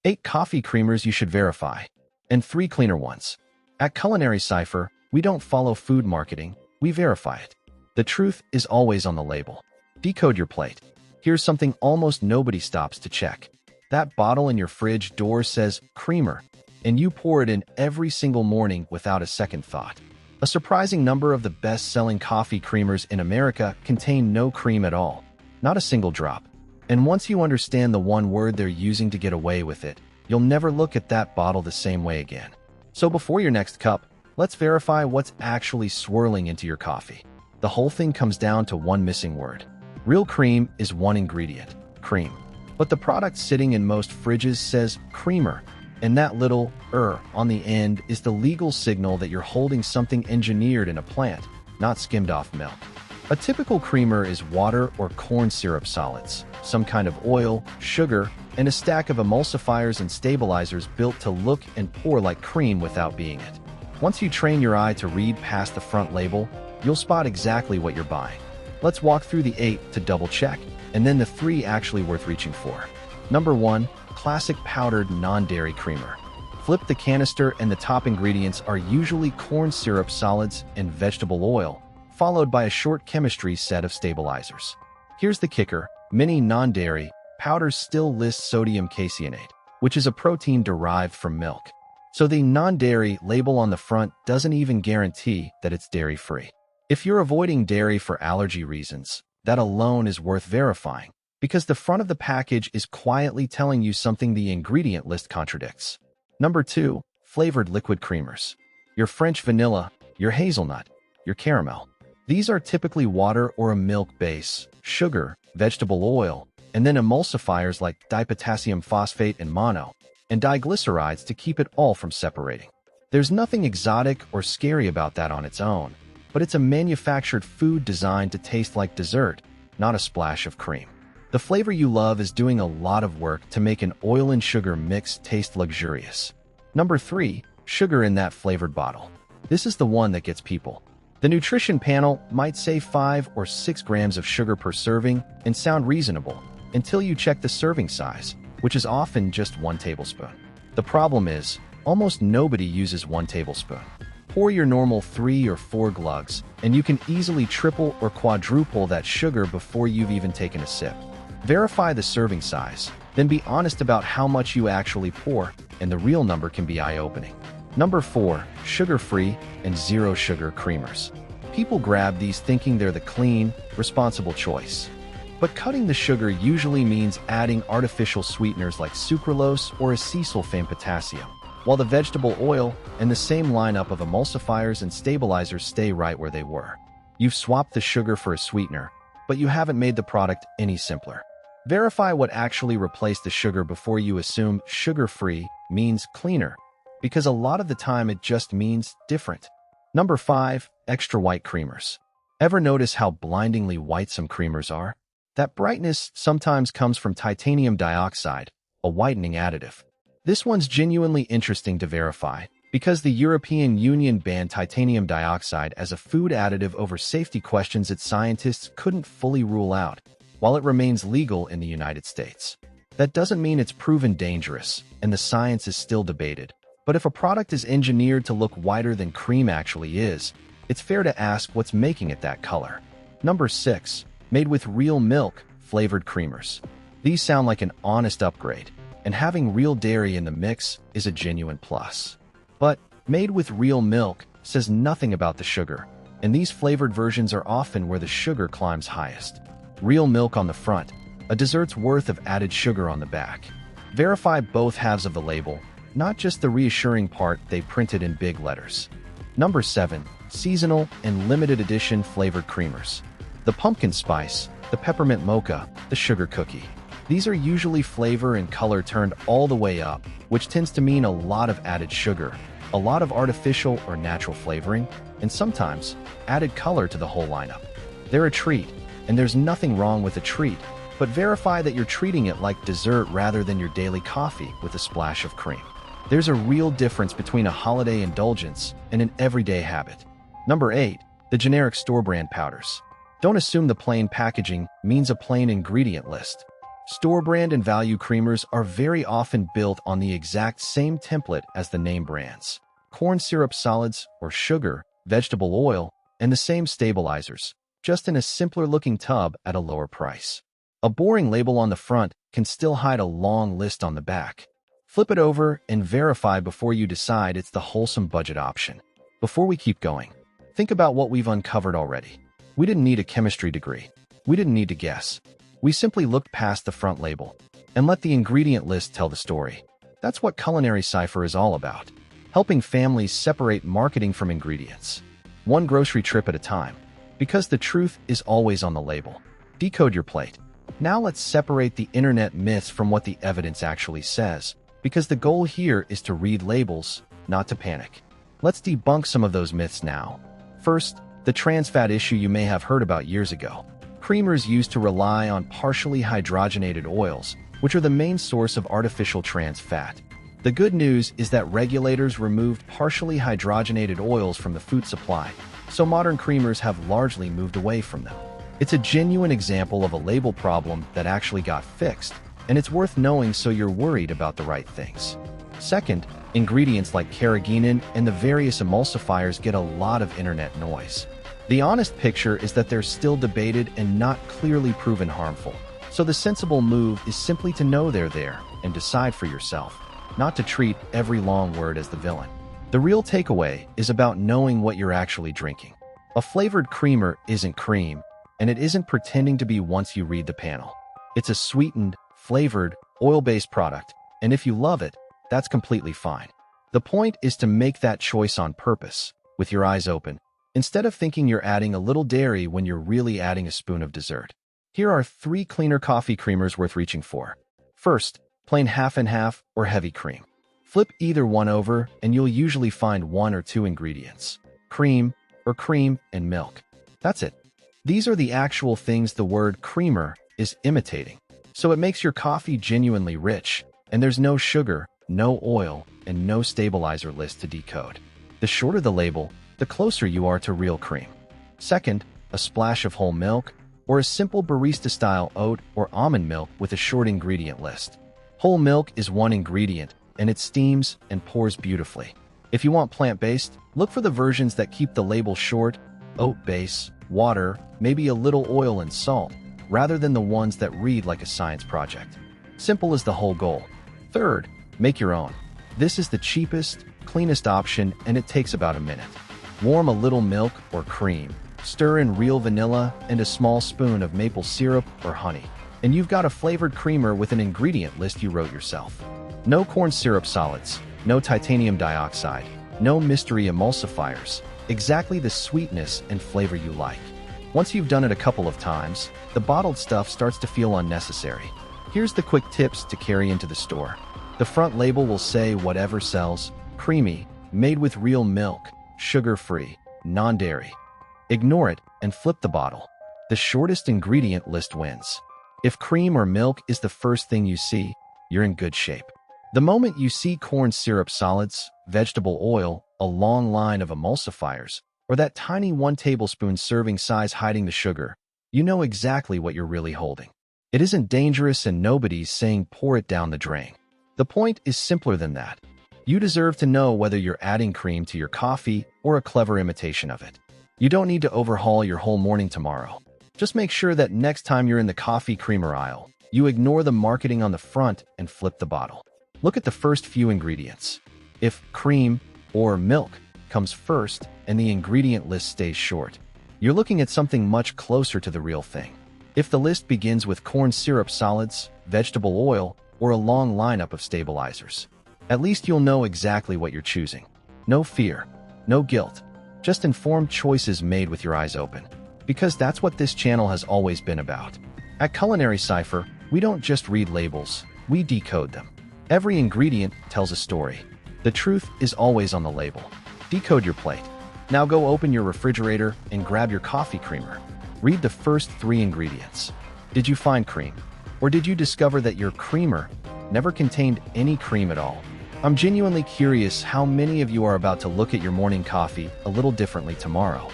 8 coffee creamers you should verify, and 3 cleaner ones. At Culinary Cipher, we don't follow food marketing, we verify it. The truth is always on the label. Decode your plate. Here's something almost nobody stops to check. That bottle in your fridge door says creamer, and you pour it in every single morning without a second thought. A surprising number of the best-selling coffee creamers in America contain no cream at all, not a single drop. And once you understand the one word they're using to get away with it, you'll never look at that bottle the same way again. So before your next cup, let's verify what's actually swirling into your coffee. The whole thing comes down to one missing word. Real cream is one ingredient, cream. But the product sitting in most fridges says creamer, and that little on the end is the legal signal that you're holding something engineered in a plant, not skimmed off milk. A typical creamer is water or corn syrup solids, some kind of oil, sugar, and a stack of emulsifiers and stabilizers built to look and pour like cream without being it. Once you train your eye to read past the front label, you'll spot exactly what you're buying. Let's walk through the 8 to double check, and then the 3 actually worth reaching for. Number 1, classic powdered non-dairy creamer. Flip the canister and the top ingredients are usually corn syrup solids and vegetable oil, followed by a short chemistry set of stabilizers. Here's the kicker, many non-dairy powders still list sodium caseinate, which is a protein derived from milk. So the non-dairy label on the front doesn't even guarantee that it's dairy-free. If you're avoiding dairy for allergy reasons, that alone is worth verifying, because the front of the package is quietly telling you something the ingredient list contradicts. Number 2, flavored liquid creamers. Your French vanilla, your hazelnut, your caramel. These are typically water or a milk base, sugar, vegetable oil, and then emulsifiers like dipotassium phosphate and mono, and diglycerides to keep it all from separating. There's nothing exotic or scary about that on its own, but it's a manufactured food designed to taste like dessert, not a splash of cream. The flavor you love is doing a lot of work to make an oil and sugar mix taste luxurious. Number 3, sugar in that flavored bottle. This is the one that gets people. The nutrition panel might say 5 or 6 grams of sugar per serving and sound reasonable until you check the serving size, which is often just 1 tablespoon. The problem is, almost nobody uses 1 tablespoon. Pour your normal 3 or 4 glugs, and you can easily triple or quadruple that sugar before you've even taken a sip. Verify the serving size, then be honest about how much you actually pour, and the real number can be eye-opening. Number 4, sugar-free and zero-sugar creamers. People grab these thinking they're the clean, responsible choice. But cutting the sugar usually means adding artificial sweeteners like sucralose or acesulfame potassium, while the vegetable oil and the same lineup of emulsifiers and stabilizers stay right where they were. You've swapped the sugar for a sweetener, but you haven't made the product any simpler. Verify what actually replaced the sugar before you assume sugar-free means cleaner, because a lot of the time it just means different. Number 5, extra white creamers. Ever notice how blindingly white some creamers are? That brightness sometimes comes from titanium dioxide, a whitening additive. This one's genuinely interesting to verify, because the European Union banned titanium dioxide as a food additive over safety questions that scientists couldn't fully rule out, while it remains legal in the United States. That doesn't mean it's proven dangerous, and the science is still debated. But if a product is engineered to look whiter than cream actually is, it's fair to ask what's making it that color. Number 6, made with real milk, flavored creamers. These sound like an honest upgrade, and having real dairy in the mix is a genuine plus. But made with real milk says nothing about the sugar, and these flavored versions are often where the sugar climbs highest. Real milk on the front, a dessert's worth of added sugar on the back. Verify both halves of the label, not just the reassuring part they printed in big letters. Number 7, seasonal and limited edition flavored creamers. The pumpkin spice, the peppermint mocha, the sugar cookie. These are usually flavor and color turned all the way up, which tends to mean a lot of added sugar, a lot of artificial or natural flavoring, and sometimes added color to the whole lineup. They're a treat, and there's nothing wrong with a treat, but verify that you're treating it like dessert rather than your daily coffee with a splash of cream. There's a real difference between a holiday indulgence and an everyday habit. Number 8, the generic store brand powders. Don't assume the plain packaging means a plain ingredient list. Store brand and value creamers are very often built on the exact same template as the name brands. Corn syrup solids or sugar, vegetable oil, and the same stabilizers, just in a simpler looking tub at a lower price. A boring label on the front can still hide a long list on the back. Flip it over and verify before you decide it's the wholesome budget option. Before we keep going, think about what we've uncovered already. We didn't need a chemistry degree. We didn't need to guess. We simply looked past the front label and let the ingredient list tell the story. That's what Culinary Cipher is all about, helping families separate marketing from ingredients, one grocery trip at a time, because the truth is always on the label. Decode your plate. Now let's separate the internet myths from what the evidence actually says, because the goal here is to read labels, not to panic. Let's debunk some of those myths now. First, the trans fat issue you may have heard about years ago. Creamers used to rely on partially hydrogenated oils, which are the main source of artificial trans fat. The good news is that regulators removed partially hydrogenated oils from the food supply, so modern creamers have largely moved away from them. It's a genuine example of a label problem that actually got fixed, and it's worth knowing so you're worried about the right things. Second, ingredients like carrageenan and the various emulsifiers get a lot of internet noise. The honest picture is that they're still debated and not clearly proven harmful. So the sensible move is simply to know they're there and decide for yourself, not to treat every long word as the villain. The real takeaway is about knowing what you're actually drinking. A flavored creamer isn't cream, and it isn't pretending to be once you read the panel. It's a sweetened, flavored, oil-based product, and if you love it, that's completely fine. The point is to make that choice on purpose, with your eyes open, instead of thinking you're adding a little dairy when you're really adding a spoon of dessert. Here are 3 cleaner coffee creamers worth reaching for. First, plain half and half or heavy cream. Flip either one over and you'll usually find 1 or 2 ingredients: cream or cream and milk. That's it. These are the actual things the word creamer is imitating. So it makes your coffee genuinely rich, and there's no sugar, no oil, and no stabilizer list to decode. The shorter the label, the closer you are to real cream. Second, a splash of whole milk, or a simple barista-style oat or almond milk with a short ingredient list. Whole milk is 1 ingredient, and it steams and pours beautifully. If you want plant-based, look for the versions that keep the label short: oat base, water, maybe a little oil and salt, rather than the ones that read like a science project. Simple is the whole goal. Third, make your own. This is the cheapest, cleanest option, and it takes about a minute. Warm a little milk or cream, stir in real vanilla and a small spoon of maple syrup or honey, and you've got a flavored creamer with an ingredient list you wrote yourself. No corn syrup solids, no titanium dioxide, no mystery emulsifiers, exactly the sweetness and flavor you like. Once you've done it a couple of times, the bottled stuff starts to feel unnecessary. Here's the quick tips to carry into the store. The front label will say whatever sells: creamy, made with real milk, sugar-free, non-dairy. Ignore it and flip the bottle. The shortest ingredient list wins. If cream or milk is the first thing you see, you're in good shape. The moment you see corn syrup solids, vegetable oil, a long line of emulsifiers, or that tiny 1 tablespoon serving size hiding the sugar, you know exactly what you're really holding. It isn't dangerous and nobody's saying pour it down the drain. The point is simpler than that. You deserve to know whether you're adding cream to your coffee or a clever imitation of it. You don't need to overhaul your whole morning tomorrow. Just make sure that next time you're in the coffee creamer aisle, you ignore the marketing on the front and flip the bottle. Look at the first few ingredients. If cream or milk comes first and the ingredient list stays short, you're looking at something much closer to the real thing. If the list begins with corn syrup solids, vegetable oil, or a long lineup of stabilizers, at least you'll know exactly what you're choosing. No fear, no guilt, just informed choices made with your eyes open. Because that's what this channel has always been about. At Culinary Cipher, we don't just read labels, we decode them. Every ingredient tells a story. The truth is always on the label. Decode your plate. Now go open your refrigerator and grab your coffee creamer. Read the first 3 ingredients. Did you find cream? Or did you discover that your creamer never contained any cream at all? I'm genuinely curious how many of you are about to look at your morning coffee a little differently tomorrow.